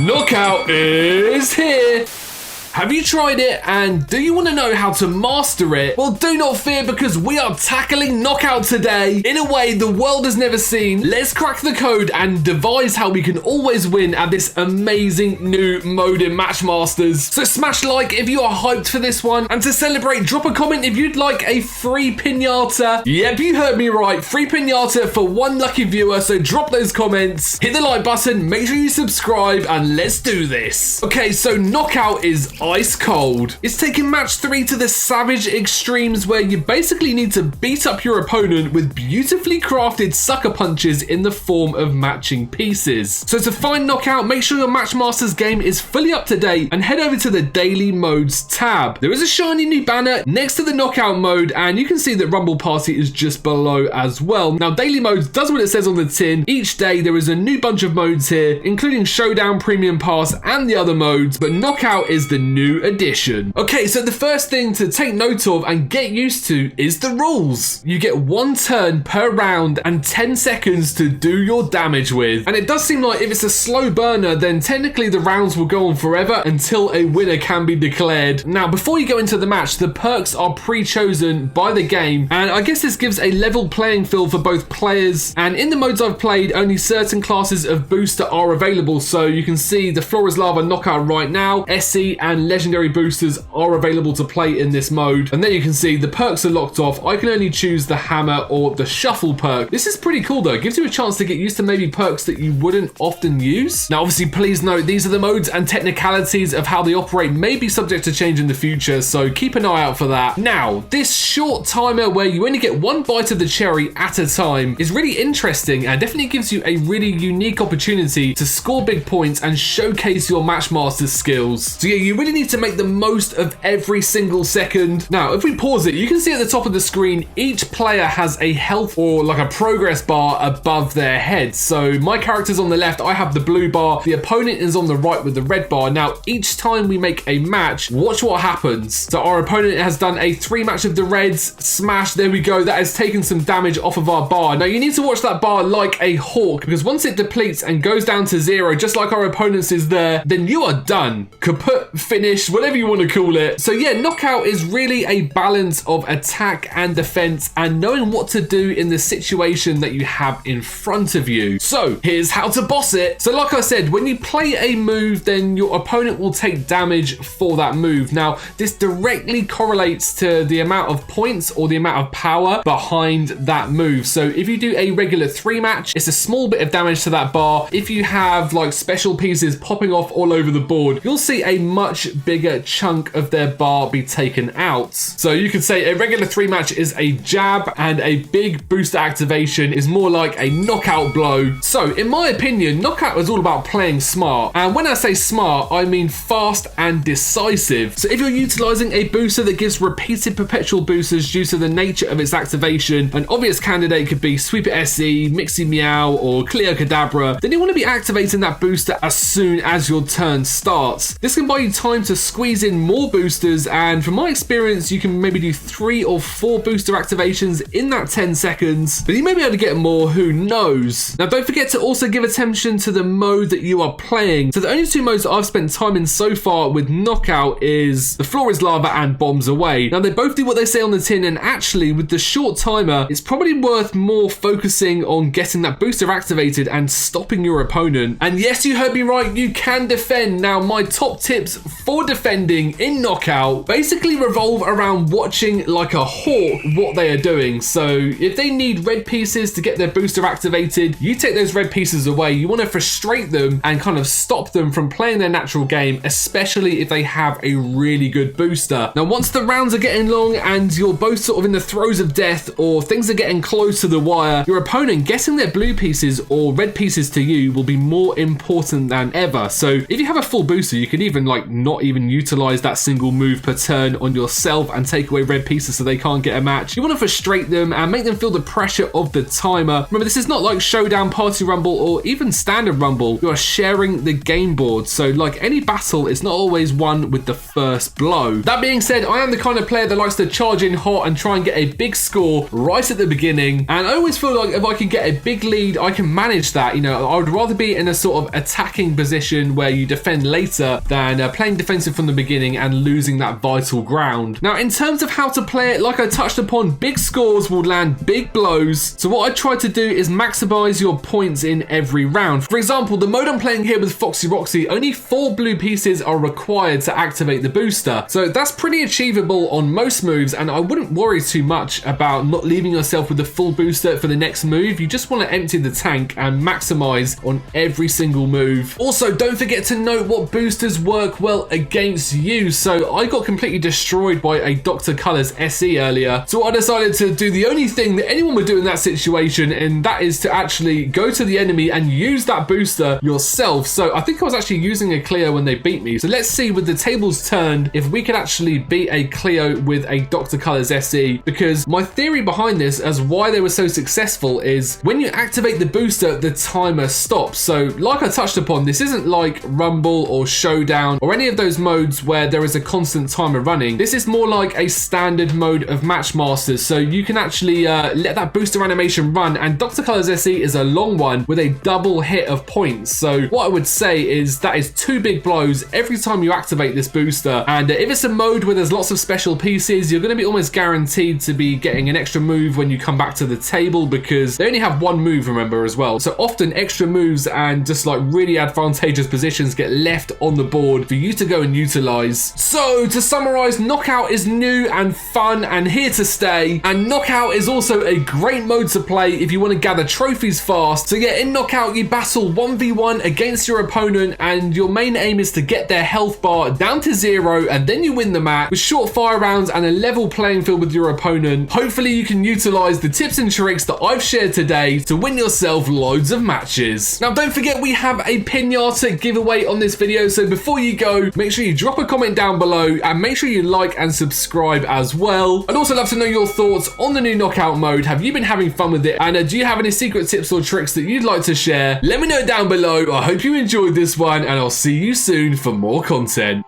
Knockout is here! Have you tried it and do you want to know how to master it? Well, do not fear because we are tackling Knockout today in a way the world has never seen. Let's crack the code and devise how we can always win at this amazing new mode in Matchmasters. So smash like if you are hyped for this one, and to celebrate, drop a comment if you'd like a free pinata. Yep, you heard me right, free pinata for one lucky viewer, so drop those comments, hit the like button, make sure you subscribe, and let's do this. Okay, so Knockout is ice cold. It's taking match 3 to the savage extremes where you basically need to beat up your opponent with beautifully crafted sucker punches in the form of matching pieces. So to find Knockout, make sure your Matchmasters game is fully up to date and head over to the Daily Modes tab. There is a shiny new banner next to the Knockout mode, and you can see that Rumble Party is just below as well. Now, Daily Modes does what it says on the tin. Each day there is a new bunch of modes here, including Showdown, Premium Pass, and the other modes, but Knockout is the new addition. Okay, so the first thing to take note of and get used to is the rules. You get 1 turn per round and 10 seconds to do your damage with. And it does seem like if it's a slow burner, then technically the rounds will go on forever until a winner can be declared. Now, before you go into the match, the perks are pre-chosen by the game, and I guess this gives a level playing field for both players. And in the modes I've played, only certain classes of booster are available. So you can see the Floor is Lava Knockout right now, SE and Legendary boosters are available to play in this mode. And there you can see the perks are locked off. I can only choose the hammer or the shuffle perk. This is pretty cool though. It gives you a chance to get used to maybe perks that you wouldn't often use. Now, obviously, please note these are the modes, and technicalities of how they operate may be subject to change in the future, so keep an eye out for that. Now, this short timer where you only get 1 bite of the cherry at a time is really interesting and definitely gives you a really unique opportunity to score big points and showcase your Matchmaster skills. So yeah, you really need to make the most of every single second. Now, if we pause it, you can see at the top of the screen, each player has a health or like a progress bar above their head. So my character's on the left, I have the blue bar, the opponent is on the right with the red bar. Now, each time we make a match, watch what happens. So our opponent has done a 3 match of the reds, smash, there we go, that has taken some damage off of our bar. Now, you need to watch that bar like a hawk, because once it depletes and goes down to 0, just like our opponent's is there, then you are done. Kaput, finish, whatever you want to call it. So yeah, Knockout is really a balance of attack and defense and knowing what to do in the situation that you have in front of you. So here's how to boss it. So like I said, when you play a move, then your opponent will take damage for that move. Now, this directly correlates to the amount of points or the amount of power behind that move. So if you do a regular 3 match, it's a small bit of damage to that bar. If you have like special pieces popping off all over the board, you'll see a much bigger chunk of their bar be taken out. So you could say a regular 3 match is a jab, and a big booster activation is more like a knockout blow. So in my opinion, Knockout is all about playing smart. And when I say smart, I mean fast and decisive. So if you're utilizing a booster that gives repeated perpetual boosters due to the nature of its activation, an obvious candidate could be Sweeper SE, Mixie Meow, or Cleo Kadabra, then you want to be activating that booster as soon as your turn starts. This can buy you time to squeeze in more boosters, and from my experience, you can maybe do 3 or 4 booster activations in that 10 seconds, but you may be able to get more, who knows. Now, don't forget to also give attention to the mode that you are playing. So the only 2 modes that I've spent time in so far with Knockout is the Floor is Lava and Bombs Away. Now, they both do what they say on the tin, and actually with the short timer, it's probably worth more focusing on getting that booster activated and stopping your opponent. And yes, you heard me right, you can defend. Now, my top tips for defending in Knockout basically revolve around watching like a hawk what they are doing. So if they need red pieces to get their booster activated, you take those red pieces away. You want to frustrate them and kind of stop them from playing their natural game, especially if they have a really good booster. Now, once the rounds are getting long and you're both sort of in the throes of death, or things are getting close to the wire, your opponent getting their blue pieces or red pieces to you will be more important than ever. So if you have a full booster, you can even like not not even utilize that single move per turn on yourself and take away red pieces so they can't get a match. You want to frustrate them and make them feel the pressure of the timer. Remember, this is not like Showdown, Party Rumble, or even Standard Rumble. You are sharing the game board, so like any battle, it's not always won with the first blow. That being said, I am the kind of player that likes to charge in hot and try and get a big score right at the beginning, and I always feel like if I can get a big lead, I can manage that. You know, I would rather be in a sort of attacking position where you defend later than playing defensive from the beginning and losing that vital ground. Now, in terms of how to play it, like I touched upon, big scores will land big blows. So what I try to do is maximize your points in every round. For example, the mode I'm playing here with Foxy Roxy, only 4 blue pieces are required to activate the booster. So that's pretty achievable on most moves, and I wouldn't worry too much about not leaving yourself with a full booster for the next move. You just want to empty the tank and maximize on every single move. Also, don't forget to note what boosters work well against you. So I got completely destroyed by a Dr. Colors SE earlier. So I decided to do the only thing that anyone would do in that situation, and that is to actually go to the enemy and use that booster yourself. So I think I was actually using a Cleo when they beat me. So let's see, with the tables turned, if we could actually beat a Cleo with a Dr. Colors SE, because my theory behind this as why they were so successful is when you activate the booster, the timer stops. So like I touched upon, this isn't like Rumble or Showdown or any of those modes where there is a constant timer running. This is more like a standard mode of Matchmasters. So you can actually let that booster animation run, and Dr. Colors SE is a long one with a double hit of points. So what I would say is that is 2 big blows every time you activate this booster, and if it's a mode where there's lots of special pieces, you're going to be almost guaranteed to be getting an extra move when you come back to the table, because they only have 1 move, remember, as well. So often extra moves and just like really advantageous positions get left on the board for you to go and utilize. So to summarize, Knockout is new and fun and here to stay, and Knockout is also a great mode to play if you want to gather trophies fast. So yeah, in Knockout you battle 1v1 against your opponent, and your main aim is to get their health bar down to 0, and then you win the match with short fire rounds and a level playing field with your opponent. Hopefully you can utilize the tips and tricks that I've shared today to win yourself loads of matches. Now don't forget, we have a pinata giveaway on this video, so before you go, make sure you drop a comment down below and make sure you like and subscribe as well. I'd also love to know your thoughts on the new Knockout mode. Have you been having fun with it, and do you have any secret tips or tricks that you'd like to share? Let me know down below. I hope you enjoyed this one, and I'll see you soon for more content.